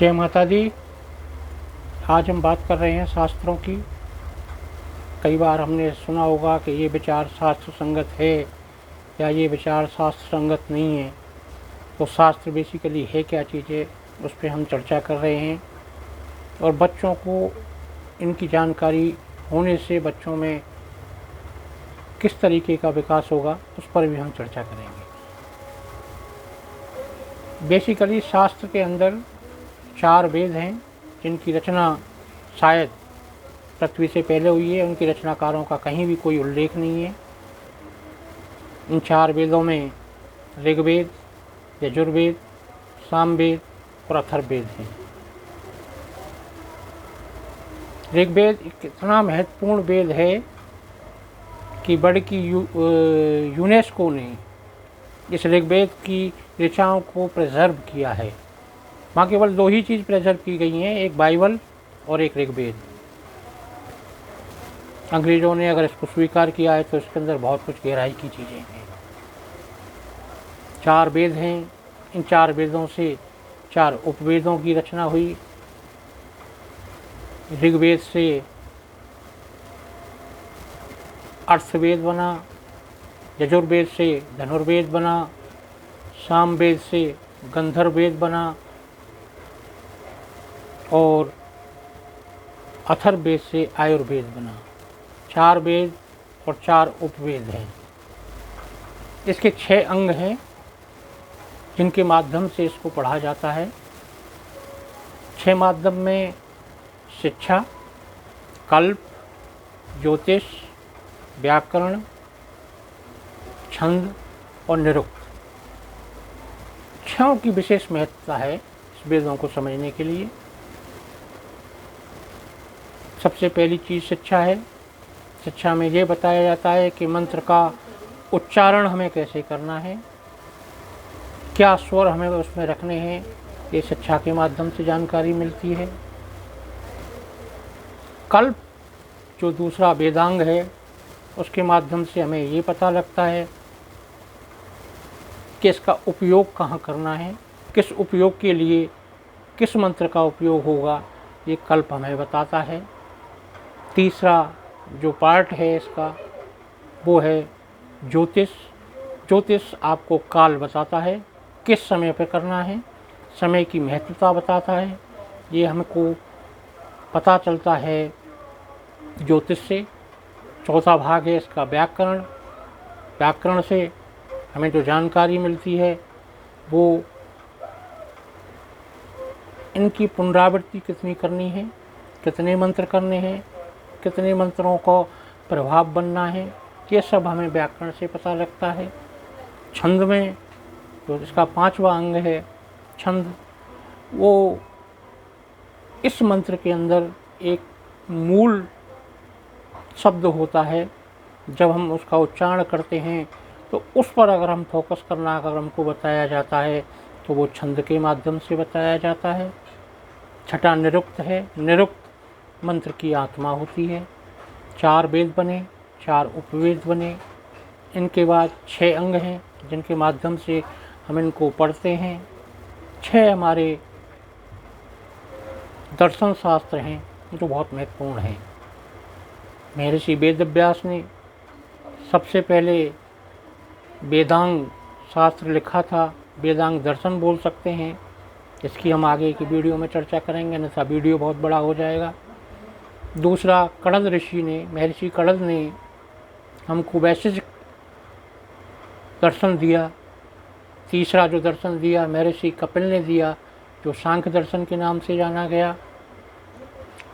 जय माता दी। आज हम बात कर रहे हैं शास्त्रों की। कई बार हमने सुना होगा कि ये विचार शास्त्र संगत है या ये विचार शास्त्र संगत नहीं है। तो शास्त्र बेसिकली है क्या चीज़ है, उस पर हम चर्चा कर रहे हैं। और बच्चों को इनकी जानकारी होने से बच्चों में किस तरीके का विकास होगा, उस पर भी हम चर्चा करेंगे। बेसिकली शास्त्र के अंदर 4 वेद हैं जिनकी रचना शायद पृथ्वी से पहले हुई है। उनकी रचनाकारों का कहीं भी कोई उल्लेख नहीं है। इन 4 वेदों में ऋग्वेद, यजुर्वेद, सामवेद और अथर्ववेद हैं। ऋग्वेद एक इतना महत्वपूर्ण वेद है कि बल्कि यूनेस्को ने इस ऋग्वेद की ऋचाओं को प्रिजर्व किया है। वहाँ केवल 2 ही चीज़ प्रिजर्व की गई हैं, एक बाइबल और एक ऋग्वेद। अंग्रेज़ों ने अगर इसको स्वीकार किया है तो इसके अंदर बहुत कुछ गहराई की चीज़ें हैं। 4 वेद हैं। इन 4 वेदों से 4 उपवेदों की रचना हुई। ऋग्वेद से अर्थवेद बना, यजुर्वेद से धनुर्वेद बना, सामवेद से गंधर्ववेद बना और अथर्ववेद से आयुर्वेद बना। 4 वेद और 4 उपवेद हैं। इसके 6 अंग हैं जिनके माध्यम से इसको पढ़ा जाता है। 6 माध्यम में शिक्षा, कल्प, ज्योतिष, व्याकरण, छंद और निरुक्त। 6 की विशेष महत्वता है इस वेदों को समझने के लिए। सबसे पहली चीज़ शिक्षा है। शिक्षा में ये बताया जाता है कि मंत्र का उच्चारण हमें कैसे करना है, क्या स्वर हमें उसमें रखने हैं, ये शिक्षा के माध्यम से जानकारी मिलती है। कल्प जो दूसरा वेदांग है, उसके माध्यम से हमें ये पता लगता है कि इसका उपयोग कहाँ करना है, किस उपयोग के लिए किस मंत्र का उपयोग होगा, ये कल्प हमें बताता है। तीसरा जो पार्ट है इसका वो है ज्योतिष। ज्योतिष आपको काल बताता है, किस समय पर करना है, समय की महत्वता बताता है। ये हमको पता चलता है ज्योतिष से। चौथा भाग है इसका व्याकरण। व्याकरण से हमें जो जानकारी मिलती है वो इनकी पुनरावृत्ति कितनी करनी है, कितने मंत्र करने हैं, कितने मंत्रों को प्रभाव बनना है, ये सब हमें व्याकरण से पता लगता है। छंद में जो इसका 5वां अंग है छंद, वो इस मंत्र के अंदर एक मूल शब्द होता है। जब हम उसका उच्चारण करते हैं तो उस पर अगर हम फोकस करना अगर हमको बताया जाता है तो वो छंद के माध्यम से बताया जाता है। छठा निरुक्त है। निरुक्त मंत्र की आत्मा होती है। 4 वेद बने, 4 उपवेद बने। इनके बाद 6 अंग हैं जिनके माध्यम से हम इनको पढ़ते हैं। 6 हमारे दर्शन शास्त्र हैं जो बहुत महत्वपूर्ण हैं। महर्षि वेदव्यास ने सबसे पहले वेदांग शास्त्र लिखा था। वेदांग दर्शन बोल सकते हैं। इसकी हम आगे की वीडियो में चर्चा करेंगे, अन्यथा वीडियो बहुत बड़ा हो जाएगा। दूसरा कणद ऋषि ने, महर्षि कणद ने हमको वैशेषिक दर्शन दिया। तीसरा जो दर्शन दिया महर्षि कपिल ने दिया, जो सांख्य दर्शन के नाम से जाना गया।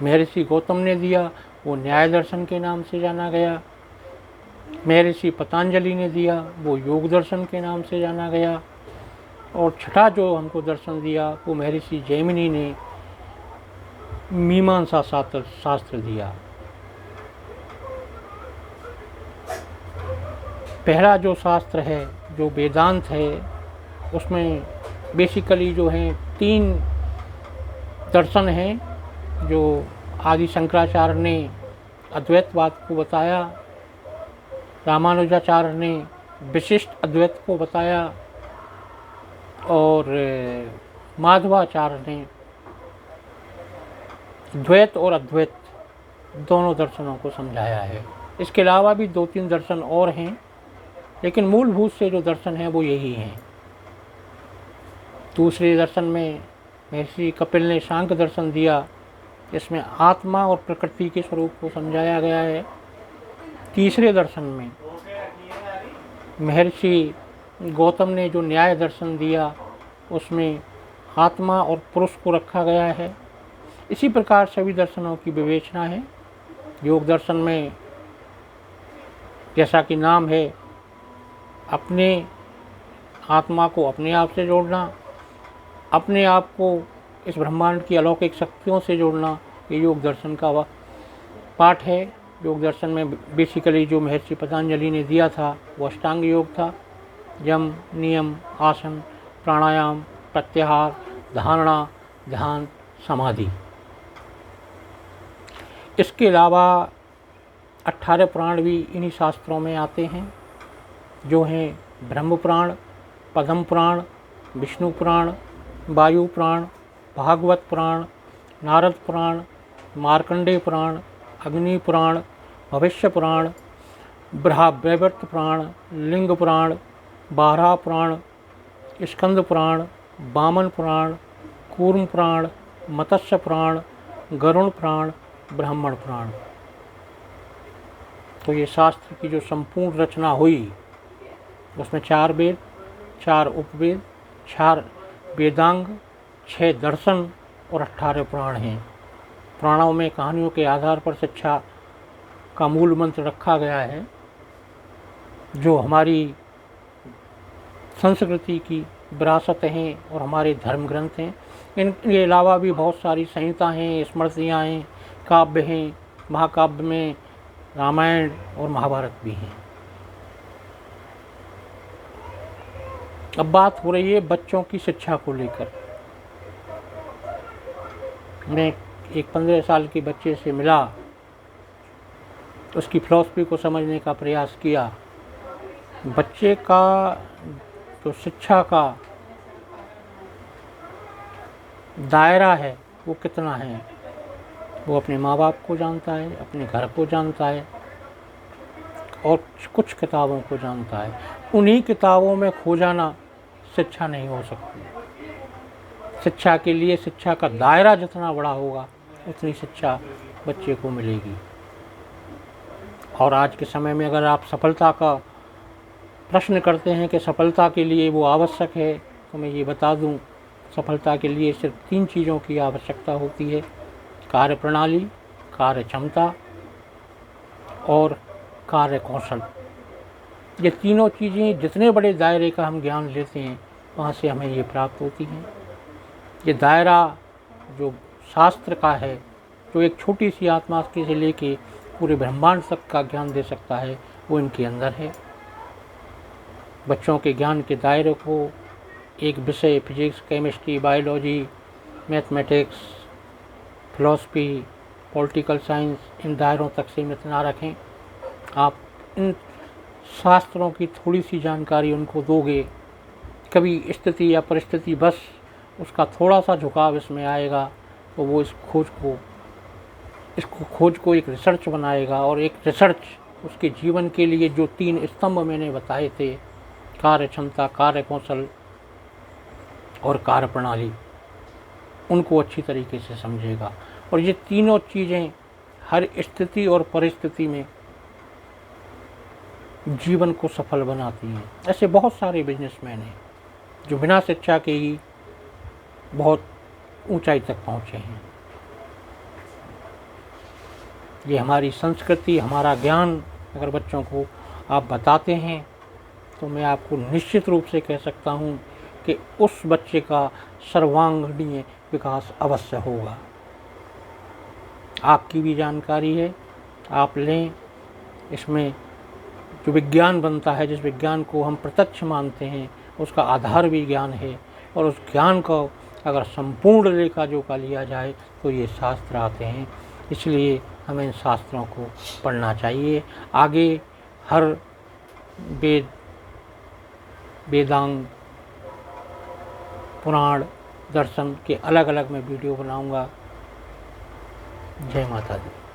महर्षि गौतम ने दिया, वो न्याय दर्शन के नाम से जाना गया। महर्षि पतंजलि ने दिया, वो योग दर्शन के नाम से जाना गया। और छठा जो हमको दर्शन दिया वो महर्षि जैमिनी ने मीमांसा शास्त्र दिया। पहला जो शास्त्र है जो वेदांत है, उसमें बेसिकली जो हैं 3 दर्शन हैं। जो आदि शंकराचार्य ने अद्वैतवाद को बताया, रामानुजाचार्य ने विशिष्ट अद्वैत को बताया और माधवाचार्य ने द्वैत और अद्वैत दोनों दर्शनों को समझाया है। इसके अलावा भी 2-3 दर्शन और हैं, लेकिन मूलभूत से जो दर्शन हैं वो यही हैं। दूसरे दर्शन में महर्षि कपिल ने सांख्य दर्शन दिया, इसमें आत्मा और प्रकृति के स्वरूप को समझाया गया है। तीसरे दर्शन में महर्षि गौतम ने जो न्याय दर्शन दिया, उसमें आत्मा और पुरुष को रखा गया है। इसी प्रकार सभी दर्शनों की विवेचना है। योग दर्शन में, जैसा कि नाम है, अपने आत्मा को अपने आप से जोड़ना, अपने आप को इस ब्रह्मांड की अलौकिक शक्तियों से जोड़ना, ये योग दर्शन का पाठ है। योग दर्शन में बेसिकली जो महर्षि पतंजलि ने दिया था वो अष्टांग योग था। यम, नियम, आसन, प्राणायाम, प्रत्याहार, धारणा, ध्यान, समाधि। इसके अलावा 18 प्राण भी इन्हीं शास्त्रों में आते हैं, जो हैं ब्रह्म प्राण, पद्म प्राण, विष्णु प्राण, वायु प्राण, भागवत प्राण, नारद प्राण, मार्कंडेय प्राण, अग्नि प्राण, भविष्य प्राण, ब्रह्मवैवर्त प्राण, लिंग प्राण, बारह प्राण, स्कंद प्राण, वामन प्राण, कूर्म प्राण, मत्स्य प्राण, गरुण प्राण, ब्राह्मण प्राण। तो ये शास्त्र की जो संपूर्ण रचना हुई, उसमें 4 वेद, 4 उपवेद, 4 वेदांग, 6 दर्शन और 18 प्राण हैं। प्राणों में कहानियों के आधार पर शिक्षा का मूल मंत्र रखा गया है, जो हमारी संस्कृति की विरासत हैं और हमारे धर्म ग्रंथ हैं। इनके अलावा भी बहुत सारी संहिता हैं, स्मृतियाँ हैं, काव्य हैं। महाकाव्य में रामायण और महाभारत भी हैं। अब बात हो रही है बच्चों की शिक्षा को लेकर। मैं एक 15 साल के बच्चे से मिला, उसकी फिलॉसफी को समझने का प्रयास किया। बच्चे का जो शिक्षा का दायरा है वो कितना है, वो अपने माँ बाप को जानता है, अपने घर को जानता है और कुछ किताबों को जानता है। उन्हीं किताबों में खो जाना शिक्षा नहीं हो सकती। शिक्षा के लिए शिक्षा का दायरा जितना बड़ा होगा उतनी शिक्षा बच्चे को मिलेगी। और आज के समय में अगर आप सफलता का प्रश्न करते हैं कि सफलता के लिए वो आवश्यक है, तो मैं ये बता दूं, सफलता के लिए सिर्फ 3 चीज़ों की आवश्यकता होती है: कार्य प्रणाली, कार्य क्षमता और कार्य कौशल। ये तीनों चीज़ें जितने बड़े दायरे का हम ज्ञान लेते हैं वहाँ से हमें ये प्राप्त होती हैं। ये दायरा जो शास्त्र का है, जो एक छोटी सी आत्मा से लेके पूरे ब्रह्मांड तक का ज्ञान दे सकता है, वो इनके अंदर है। बच्चों के ज्ञान के दायरे को एक विषय physics, chemistry, biology, mathematics, philosophy, political science, इन दायरों तक सीमित ना रखें। आप इन शास्त्रों की थोड़ी सी जानकारी उनको दोगे, कभी स्थिति या परिस्थिति बस उसका थोड़ा सा झुकाव इसमें आएगा, तो वो इस खोज को एक रिसर्च बनाएगा। और एक रिसर्च उसके जीवन के लिए जो 3 स्तंभ मैंने बताए थे, कार्य क्षमता, कार्य कौशल और कार्य प्रणाली, उनको अच्छी तरीके से समझेगा। और ये तीनों चीज़ें हर स्थिति और परिस्थिति में जीवन को सफल बनाती हैं। ऐसे बहुत सारे बिजनेसमैन हैं जो बिना शिक्षा के ही बहुत ऊंचाई तक पहुंचे हैं। ये हमारी संस्कृति, हमारा ज्ञान अगर बच्चों को आप बताते हैं तो मैं आपको निश्चित रूप से कह सकता हूं कि उस बच्चे का सर्वांगीण विकास अवश्य होगा। आपकी भी जानकारी है, आप लें। इसमें जो विज्ञान बनता है, जिस विज्ञान को हम प्रत्यक्ष मानते हैं, उसका आधार भी ज्ञान है। और उस ज्ञान को अगर संपूर्ण लेखा जोखा लिया जाए तो ये शास्त्र आते हैं। इसलिए हमें इन शास्त्रों को पढ़ना चाहिए। आगे हर वेदांग, पुराण, दर्शन के अलग अलग मैं वीडियो बनाऊंगा। जय माता दी।